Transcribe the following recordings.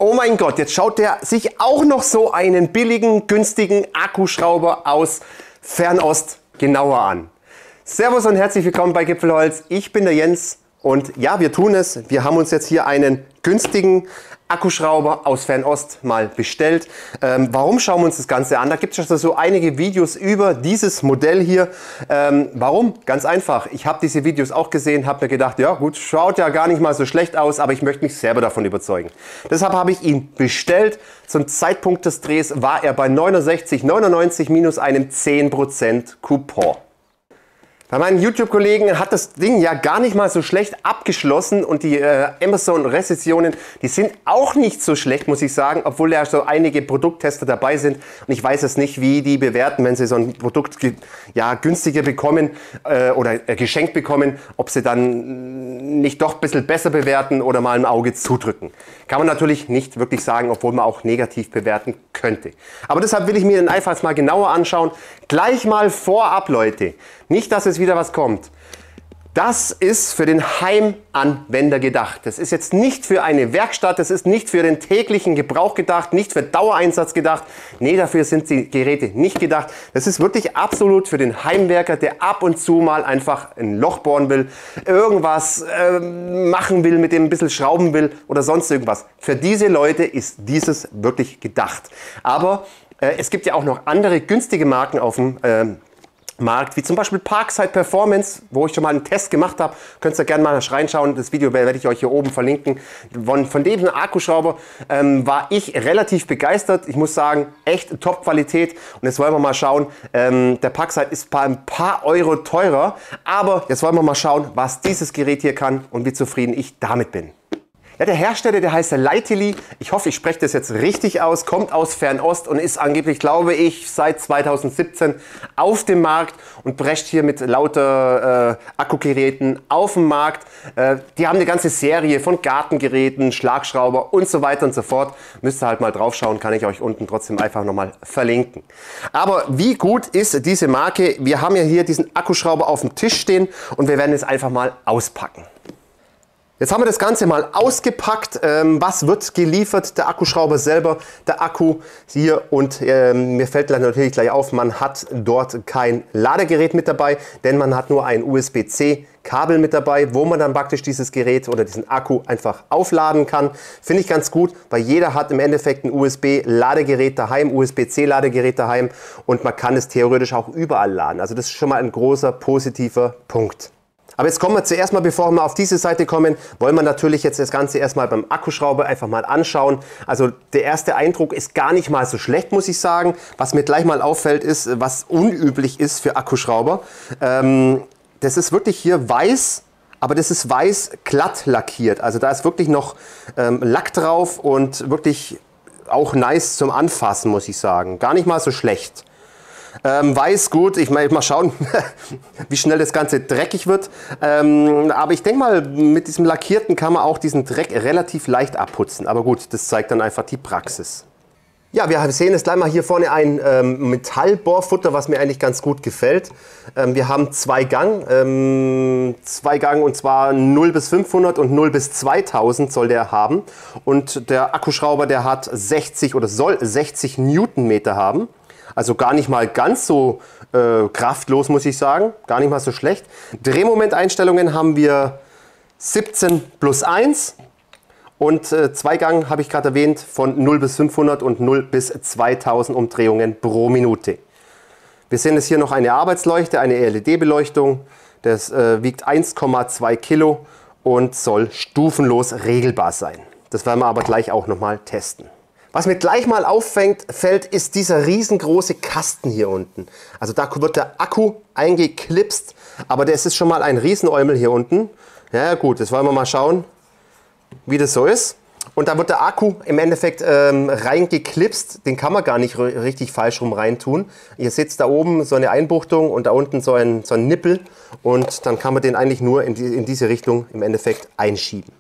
Oh mein Gott, jetzt schaut der sich auch noch so einen billigen, günstigen Akkuschrauber aus Fernost genauer an. Servus und herzlich willkommen bei Gipfelholz. Ich bin der Jens und ja, wir tun es. Wir haben uns jetzt hier einen günstigen Akkuschrauber aus Fernost mal bestellt. Warum schauen wir uns das Ganze an? Da gibt es schon so einige Videos über dieses Modell hier. Warum? Ganz einfach. Ich habe diese Videos auch gesehen, habe mir gedacht, ja gut, schaut ja gar nicht mal so schlecht aus, aber ich möchte mich selber davon überzeugen. Deshalb habe ich ihn bestellt. Zum Zeitpunkt des Drehs war er bei 69,99 minus einem 10% Coupon. Bei meinen YouTube-Kollegen hat das Ding ja gar nicht mal so schlecht abgeschlossen und die Amazon-Rezensionen, die sind auch nicht so schlecht, muss ich sagen, obwohl ja so einige Produkttester dabei sind und ich weiß es nicht, wie die bewerten, wenn sie so ein Produkt ja, günstiger bekommen oder geschenkt bekommen, ob sie dann nicht doch ein bisschen besser bewerten oder mal ein Auge zudrücken. Kann man natürlich nicht wirklich sagen, obwohl man auch negativ bewerten könnte. Aber deshalb will ich mir den einfach mal genauer anschauen. Gleich mal vorab, Leute. Nicht, dass es wieder was kommt. Das ist für den Heimanwender gedacht. Das ist jetzt nicht für eine Werkstatt, das ist nicht für den täglichen Gebrauch gedacht, nicht für Dauereinsatz gedacht. Nee, dafür sind die Geräte nicht gedacht. Das ist wirklich absolut für den Heimwerker, der ab und zu mal einfach ein Loch bohren will, irgendwas machen will, mit dem ein bisschen schrauben will oder sonst irgendwas. Für diese Leute ist dieses wirklich gedacht. Aber es gibt ja auch noch andere günstige Marken auf dem Markt, wie zum Beispiel Parkside Performance, wo ich schon mal einen Test gemacht habe. Könnt ihr gerne mal reinschauen. Das Video werde ich euch hier oben verlinken. Von diesem Akkuschrauber war ich relativ begeistert. Ich muss sagen, echt Top-Qualität. Und jetzt wollen wir mal schauen. Der Parkside ist ein paar Euro teurer. Aber jetzt wollen wir mal schauen, was dieses Gerät hier kann und wie zufrieden ich damit bin. Ja, der Hersteller, der heißt Lightily. Ich hoffe, ich spreche das jetzt richtig aus. Kommt aus Fernost und ist angeblich, glaube ich, seit 2017 auf dem Markt und prescht hier mit lauter Akkugeräten auf dem Markt. Die haben eine ganze Serie von Gartengeräten, Schlagschrauber und so weiter und so fort. Müsst ihr halt mal drauf schauen, kann ich euch unten trotzdem einfach nochmal verlinken. Aber wie gut ist diese Marke? Wir haben ja hier diesen Akkuschrauber auf dem Tisch stehen und wir werden es einfach mal auspacken. Jetzt haben wir das Ganze mal ausgepackt. Was wird geliefert? Der Akkuschrauber selber, der Akku hier und mir fällt dann natürlich gleich auf, man hat dort kein Ladegerät mit dabei, denn man hat nur ein USB-C Kabel mit dabei, wo man dann praktisch dieses Gerät oder diesen Akku einfach aufladen kann. Finde ich ganz gut, weil jeder hat im Endeffekt ein USB-Ladegerät daheim, USB-C-Ladegerät daheim und man kann es theoretisch auch überall laden. Also das ist schon mal ein großer positiver Punkt. Aber jetzt kommen wir zuerst mal, bevor wir auf diese Seite kommen, wollen wir natürlich jetzt das Ganze erstmal beim Akkuschrauber einfach mal anschauen. Also der erste Eindruck ist gar nicht mal so schlecht, muss ich sagen. Was mir gleich mal auffällt, ist, was unüblich ist für Akkuschrauber. Das ist wirklich hier weiß, aber das ist weiß glatt lackiert. Also da ist wirklich noch Lack drauf und wirklich auch nice zum Anfassen, muss ich sagen. Gar nicht mal so schlecht. Weiß gut, ich mal schauen, wie schnell das Ganze dreckig wird. Aber ich denke mal, mit diesem Lackierten kann man auch diesen Dreck relativ leicht abputzen. Aber gut, das zeigt dann einfach die Praxis. Ja, wir sehen jetzt gleich mal hier vorne ein Metallbohrfutter, was mir eigentlich ganz gut gefällt. Wir haben zwei Gang und zwar 0 bis 500 und 0 bis 2000 soll der haben. Und der Akkuschrauber, der hat 60 oder soll 60 Newtonmeter haben. Also gar nicht mal ganz so kraftlos, muss ich sagen. Gar nicht mal so schlecht. Drehmomenteinstellungen haben wir 17 plus 1. Und Zweigang habe ich gerade erwähnt von 0 bis 500 und 0 bis 2000 Umdrehungen pro Minute. Wir sehen jetzt hier noch eine Arbeitsleuchte, eine LED-Beleuchtung. Das wiegt 1,2 Kilo und soll stufenlos regelbar sein. Das werden wir aber gleich auch nochmal testen. Was mir gleich mal auffällt, ist dieser riesengroße Kasten hier unten. Also da wird der Akku eingeklipst, aber das ist schon mal ein Riesenäumel hier unten. Ja gut, jetzt wollen wir mal schauen, wie das so ist. Und da wird der Akku im Endeffekt reingeklipst. Den kann man gar nicht richtig falsch rum reintun. Ihr seht da oben so eine Einbuchtung und da unten so ein Nippel. Und dann kann man den eigentlich nur in diese Richtung im Endeffekt einschieben.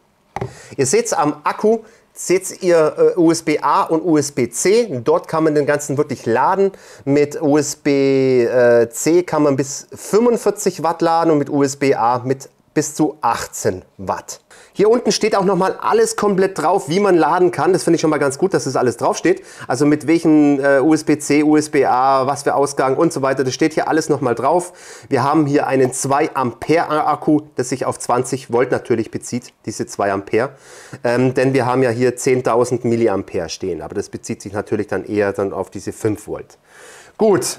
Ihr seht am Akku, seht ihr USB-A und USB-C. Dort kann man den ganzen wirklich laden. Mit USB-C kann man bis 45 Watt laden und mit USB-A mit bis zu 18 Watt. Hier unten steht auch nochmal alles komplett drauf, wie man laden kann. Das finde ich schon mal ganz gut, dass das alles drauf steht. Also mit welchen USB-C, USB-A, was für Ausgang und so weiter. Das steht hier alles nochmal drauf. Wir haben hier einen 2 Ampere Akku, das sich auf 20 Volt natürlich bezieht, diese 2 Ampere. Denn wir haben ja hier 10.000 Milliampere stehen. Aber das bezieht sich natürlich dann eher dann auf diese 5 Volt. Gut.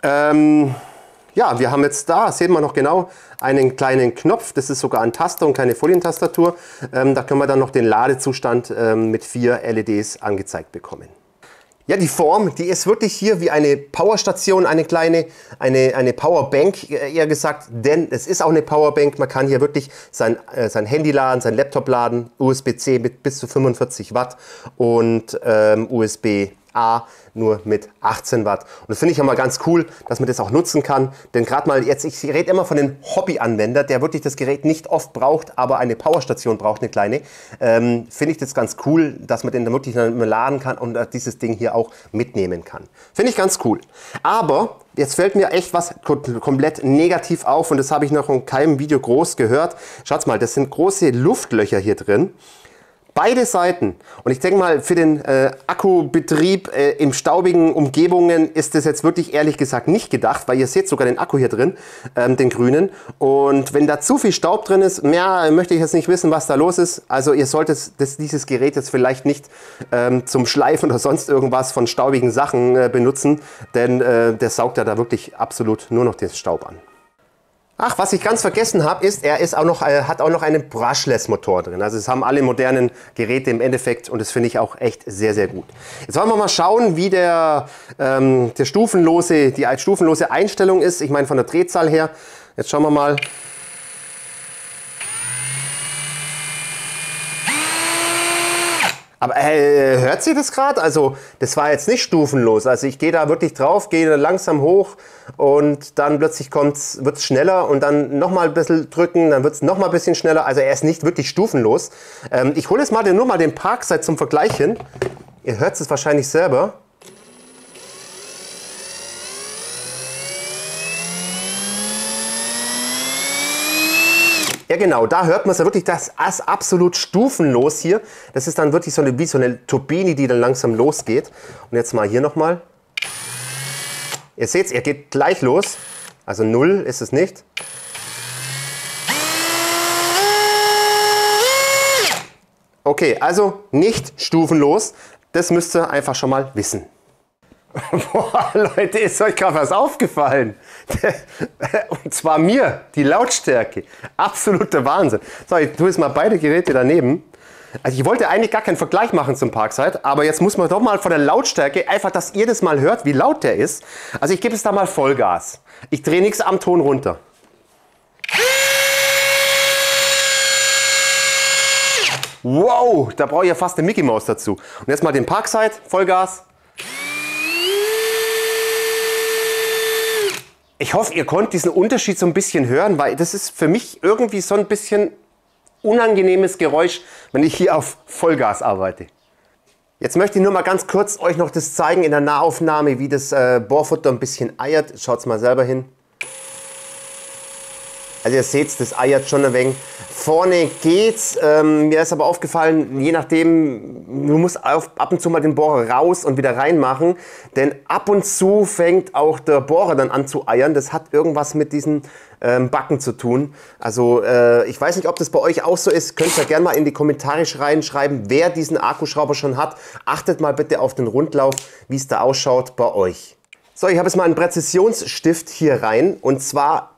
Ja, wir haben jetzt da, sehen wir noch genau, einen kleinen Knopf. Das ist sogar ein Taster und keine Folientastatur. Da können wir dann noch den Ladezustand mit 4 LEDs angezeigt bekommen. Ja, die Form, die ist wirklich hier wie eine Powerstation, eine kleine, eine Powerbank, eher gesagt, denn es ist auch eine Powerbank. Man kann hier wirklich sein Handy laden, sein Laptop laden, USB-C mit bis zu 45 Watt und USB-A nur mit 18 Watt. Und das finde ich ja mal ganz cool, dass man das auch nutzen kann. Denn gerade mal jetzt, ich rede immer von dem Hobbyanwender, der wirklich das Gerät nicht oft braucht, aber eine Powerstation braucht, eine kleine. Finde ich das ganz cool, dass man den da wirklich dann laden kann und dieses Ding hier auch mitnehmen kann. Finde ich ganz cool. Aber jetzt fällt mir echt was komplett negativ auf und das habe ich noch in keinem Video groß gehört. Schaut mal, das sind große Luftlöcher hier drin. Beide Seiten. Und ich denke mal, für den Akkubetrieb in staubigen Umgebungen ist das jetzt wirklich ehrlich gesagt nicht gedacht, weil ihr seht sogar den Akku hier drin, den grünen. Und wenn da zu viel Staub drin ist, mehr möchte ich jetzt nicht wissen, was da los ist. Also ihr solltet dieses Gerät jetzt vielleicht nicht zum Schleifen oder sonst irgendwas von staubigen Sachen benutzen, denn der saugt ja da wirklich absolut nur noch den Staub an. Ach, was ich ganz vergessen habe, ist, hat auch noch einen Brushless-Motor drin. Also es haben alle modernen Geräte im Endeffekt und das finde ich auch echt sehr, sehr gut. Jetzt wollen wir mal schauen, wie die stufenlose Einstellung ist. Ich meine von der Drehzahl her. Jetzt schauen wir mal. Aber hört sie das gerade? Also das war jetzt nicht stufenlos. Also ich gehe da wirklich drauf, gehe langsam hoch und dann plötzlich wird es schneller und dann nochmal ein bisschen drücken, dann wird es nochmal ein bisschen schneller. Also er ist nicht wirklich stufenlos. Ich hole jetzt nur mal den Parkside zum Vergleich hin. Ihr hört es wahrscheinlich selber. Ja genau, da hört man es ja wirklich, das ist absolut stufenlos hier. Das ist dann wirklich wie so eine Turbine, die dann langsam losgeht. Und jetzt mal hier nochmal. Ihr seht es, er geht gleich los. Also 0 ist es nicht. Okay, also nicht stufenlos. Das müsst ihr einfach schon mal wissen. Boah, Leute, ist euch gerade was aufgefallen? Und zwar mir, die Lautstärke. Absoluter Wahnsinn. So, ich tue jetzt mal beide Geräte daneben. Also ich wollte eigentlich gar keinen Vergleich machen zum Parkside, aber jetzt muss man doch mal von der Lautstärke, einfach, dass ihr das mal hört, wie laut der ist. Also ich gebe es da mal Vollgas. Ich drehe nichts am Ton runter. Wow, da brauche ich ja fast eine Mickey Maus dazu. Und jetzt mal den Parkside, Vollgas. Ich hoffe, ihr konnt diesen Unterschied so ein bisschen hören, weil das ist für mich irgendwie so ein bisschen unangenehmes Geräusch, wenn ich hier auf Vollgas arbeite. Jetzt möchte ich nur mal ganz kurz euch noch das zeigen in der Nahaufnahme, wie das Bohrfutter ein bisschen eiert. Schaut mal selber hin. Also ihr seht, das eiert schon ein wenig. Vorne geht's. Mir ist aber aufgefallen, je nachdem, du musst ab und zu mal den Bohrer raus und wieder reinmachen. Denn ab und zu fängt auch der Bohrer dann an zu eiern. Das hat irgendwas mit diesen Backen zu tun. Also ich weiß nicht, ob das bei euch auch so ist. Könnt ihr gerne mal in die Kommentare reinschreiben, wer diesen Akkuschrauber schon hat. Achtet mal bitte auf den Rundlauf, wie es da ausschaut bei euch. So, ich habe jetzt mal einen Präzisionsstift hier rein. Und zwar,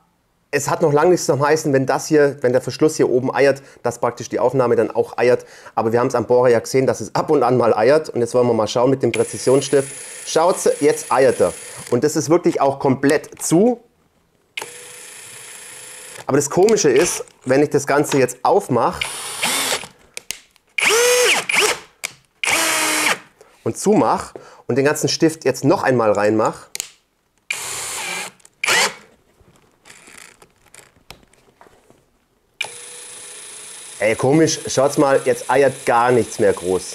es hat noch lange nichts zum heißen, wenn der Verschluss hier oben eiert, dass praktisch die Aufnahme dann auch eiert. Aber wir haben es am Bohrer ja gesehen, dass es ab und an mal eiert. Und jetzt wollen wir mal schauen mit dem Präzisionsstift. Schaut, jetzt eiert er. Und das ist wirklich auch komplett zu. Aber das Komische ist, wenn ich das Ganze jetzt aufmache und zumache und den ganzen Stift jetzt noch einmal reinmache, ey, komisch, schaut's mal, jetzt eiert gar nichts mehr groß.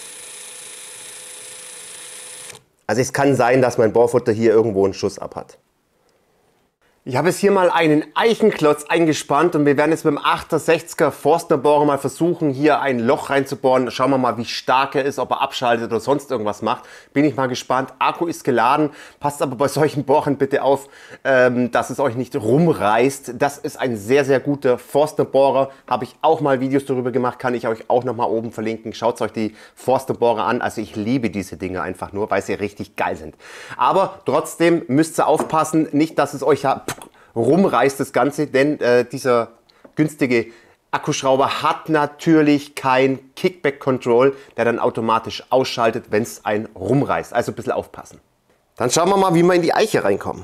Also es kann sein, dass mein Bohrfutter hier irgendwo einen Schuss ab hat. Ich habe jetzt hier mal einen Eichenklotz eingespannt und wir werden jetzt mit dem 860er Forstnerbohrer mal versuchen, hier ein Loch reinzubohren. Schauen wir mal, wie stark er ist, ob er abschaltet oder sonst irgendwas macht. Bin ich mal gespannt. Akku ist geladen. Passt aber bei solchen Bohrern bitte auf, dass es euch nicht rumreißt. Das ist ein sehr, sehr guter Forstnerbohrer. Habe ich auch mal Videos darüber gemacht, kann ich euch auch noch mal oben verlinken. Schaut euch die Forstnerbohrer an. Also ich liebe diese Dinge einfach nur, weil sie richtig geil sind. Aber trotzdem müsst ihr aufpassen, nicht, dass es euch ja rumreißt das Ganze, denn dieser günstige Akkuschrauber hat natürlich kein Kickback-Control, der dann automatisch ausschaltet, wenn es einen rumreißt. Also ein bisschen aufpassen. Dann schauen wir mal, wie wir in die Eiche reinkommen.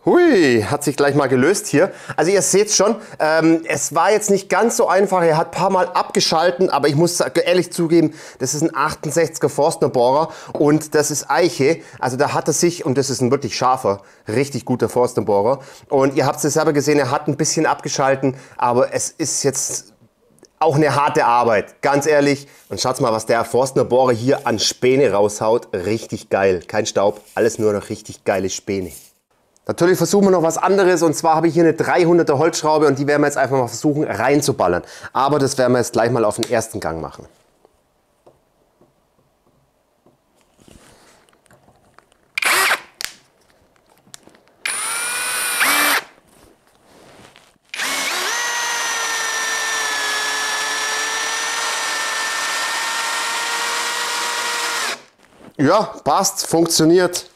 Hui, hat sich gleich mal gelöst hier. Also ihr seht schon, es war jetzt nicht ganz so einfach. Er hat ein paar Mal abgeschalten, aber ich muss ehrlich zugeben, das ist ein 68er Forstnerbohrer und das ist Eiche. Also da hat er sich, und das ist ein wirklich scharfer, richtig guter Forstnerbohrer. Und ihr habt es selber gesehen, er hat ein bisschen abgeschalten, aber es ist jetzt auch eine harte Arbeit, ganz ehrlich. Und schaut mal, was der Forstnerbohrer hier an Späne raushaut. Richtig geil, kein Staub, alles nur noch richtig geile Späne. Natürlich versuchen wir noch was anderes, und zwar habe ich hier eine 300er Holzschraube und die werden wir jetzt einfach mal versuchen reinzuballern. Aber das werden wir jetzt gleich mal auf den ersten Gang machen. Ja, passt, funktioniert.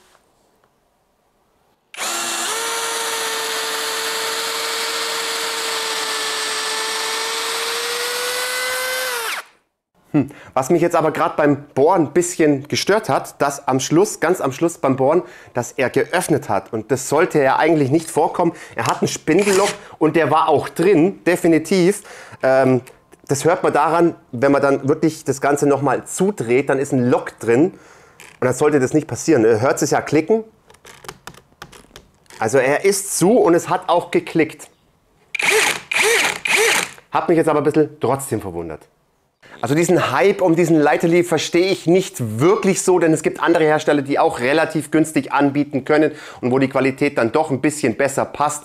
Was mich jetzt aber gerade beim Bohren ein bisschen gestört hat, dass am Schluss, ganz am Schluss beim Bohren, dass er geöffnet hat. Und das sollte ja eigentlich nicht vorkommen. Er hat ein Spindelloch und der war auch drin, definitiv. Das hört man daran, wenn man dann wirklich das Ganze nochmal zudreht, dann ist ein Loch drin. Und dann sollte das nicht passieren. Ihr hört es ja klicken. Also er ist zu und es hat auch geklickt. Hat mich jetzt aber ein bisschen trotzdem verwundert. Also diesen Hype um diesen Leiterli verstehe ich nicht wirklich so, denn es gibt andere Hersteller, die auch relativ günstig anbieten können und wo die Qualität dann doch ein bisschen besser passt.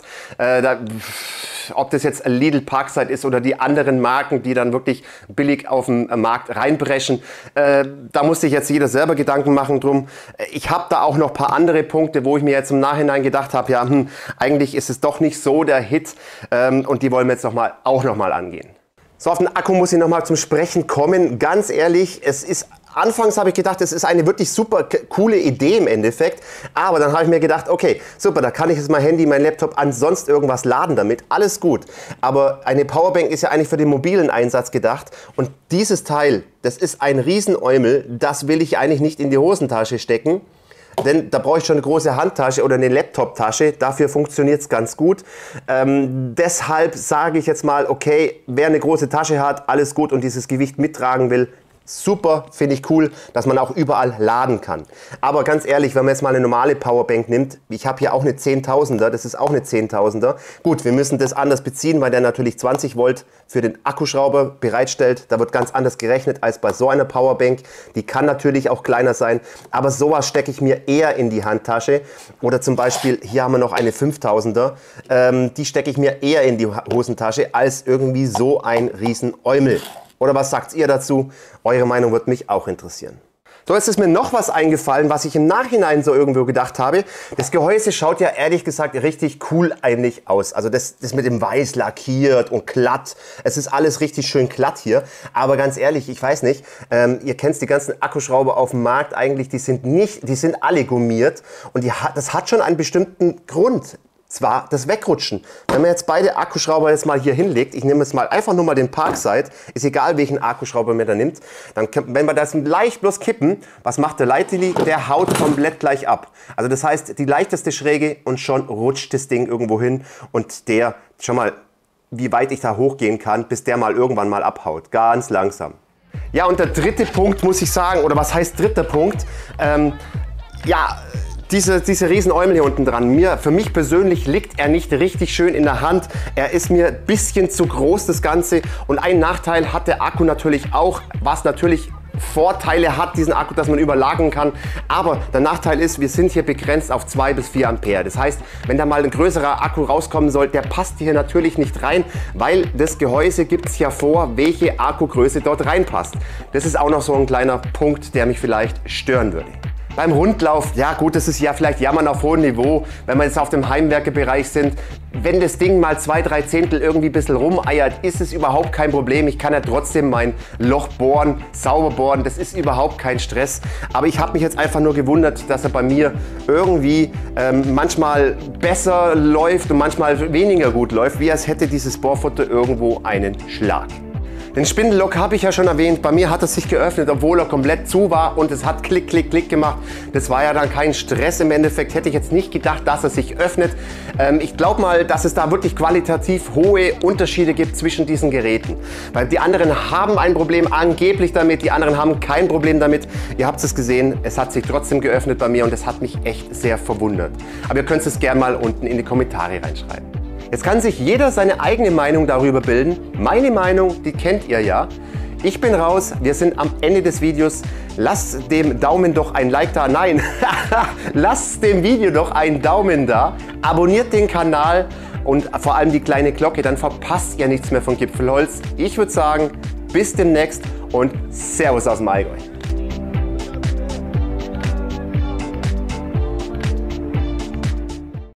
Ob das jetzt Lidl Parkside ist oder die anderen Marken, die dann wirklich billig auf den Markt reinbrechen, da muss sich jetzt jeder selber Gedanken machen drum. Ich habe da auch noch ein paar andere Punkte, wo ich mir jetzt im Nachhinein gedacht habe, ja, eigentlich ist es doch nicht so der Hit, und die wollen wir jetzt auch noch mal angehen. So, auf den Akku muss ich noch mal zum Sprechen kommen. Ganz ehrlich, anfangs habe ich gedacht, es ist eine wirklich super coole Idee im Endeffekt. Aber dann habe ich mir gedacht, okay, super, da kann ich jetzt mein Handy, mein Laptop an sonst irgendwas laden damit. Alles gut. Aber eine Powerbank ist ja eigentlich für den mobilen Einsatz gedacht. Und dieses Teil, das ist ein Riesenäumel. Das will ich eigentlich nicht in die Hosentasche stecken. Denn da brauche ich schon eine große Handtasche oder eine Laptop-Tasche. Dafür funktioniert es ganz gut. Deshalb sage ich jetzt mal, okay, wer eine große Tasche hat, alles gut und dieses Gewicht mittragen will, super, finde ich cool, dass man auch überall laden kann. Aber ganz ehrlich, wenn man jetzt mal eine normale Powerbank nimmt, ich habe hier auch eine 10.000er, das ist auch eine 10.000er. Gut, wir müssen das anders beziehen, weil der natürlich 20 Volt für den Akkuschrauber bereitstellt. Da wird ganz anders gerechnet als bei so einer Powerbank. Die kann natürlich auch kleiner sein, aber sowas stecke ich mir eher in die Handtasche. Oder zum Beispiel, hier haben wir noch eine 5.000er, die stecke ich mir eher in die Hosentasche als irgendwie so ein Riesenäumel. Oder was sagt ihr dazu? Eure Meinung würde mich auch interessieren. So, jetzt ist mir noch was eingefallen, was ich im Nachhinein so irgendwo gedacht habe. Das Gehäuse schaut ja ehrlich gesagt richtig cool eigentlich aus. Also das mit dem Weiß lackiert und glatt. Es ist alles richtig schön glatt hier. Aber ganz ehrlich, ich weiß nicht, ihr kennt die ganzen Akkuschrauber auf dem Markt eigentlich, die sind alle gummiert. Und das hat schon einen bestimmten Grund. zwar das Wegrutschen. Wenn man jetzt beide Akkuschrauber jetzt mal hier hinlegt, ich nehme jetzt mal einfach nur mal den Parkside, ist egal welchen Akkuschrauber man da nimmt, dann, wenn wir das leicht bloß kippen, was macht der Leitili? Der haut komplett gleich ab. Also das heißt, die leichteste Schräge und schon rutscht das Ding irgendwo hin und der, schau mal, wie weit ich da hochgehen kann, bis der mal irgendwann mal abhaut. Ganz langsam. Ja, und der dritte Punkt muss ich sagen, oder was heißt dritter Punkt? Ja, diese riesen Eumel hier unten dran, für mich persönlich liegt er nicht richtig schön in der Hand. Er ist mir ein bisschen zu groß, das Ganze. Und ein Nachteil hat der Akku natürlich auch, was natürlich Vorteile hat, diesen Akku, dass man überlagern kann. Aber der Nachteil ist, wir sind hier begrenzt auf 2 bis 4 Ampere. Das heißt, wenn da mal ein größerer Akku rauskommen soll, der passt hier natürlich nicht rein, weil das Gehäuse gibt es ja vor, welche Akkugröße dort reinpasst. Das ist auch noch so ein kleiner Punkt, der mich vielleicht stören würde. Beim Rundlauf, ja gut, das ist ja vielleicht Jammern auf hohem Niveau, wenn wir jetzt auf dem Heimwerkebereich sind. Wenn das Ding mal 2-3 Zehntel irgendwie ein bisschen rumeiert, ist es überhaupt kein Problem. Ich kann ja trotzdem mein Loch bohren, sauber bohren, das ist überhaupt kein Stress. Aber ich habe mich jetzt einfach nur gewundert, dass er bei mir irgendwie manchmal besser läuft und manchmal weniger gut läuft, wie als hätte dieses Bohrfutter irgendwo einen Schlag. Den Spindellock habe ich ja schon erwähnt, bei mir hat er sich geöffnet, obwohl er komplett zu war und es hat Klick, Klick, Klick gemacht. Das war ja dann kein Stress im Endeffekt, hätte ich jetzt nicht gedacht, dass er sich öffnet. Ich glaube mal, dass es da wirklich qualitativ hohe Unterschiede gibt zwischen diesen Geräten. Weil die anderen haben ein Problem angeblich damit, die anderen haben kein Problem damit. Ihr habt es gesehen, es hat sich trotzdem geöffnet bei mir und es hat mich echt sehr verwundert. Aber ihr könnt es gerne mal unten in die Kommentare reinschreiben. Jetzt kann sich jeder seine eigene Meinung darüber bilden. Meine Meinung, die kennt ihr ja. Ich bin raus, wir sind am Ende des Videos. Lasst dem Daumen doch ein Like da. Nein, lasst dem Video doch einen Daumen da. Abonniert den Kanal und vor allem die kleine Glocke, dann verpasst ihr nichts mehr von Gipfelholz. Ich würde sagen, bis demnächst und Servus aus dem Allgäu.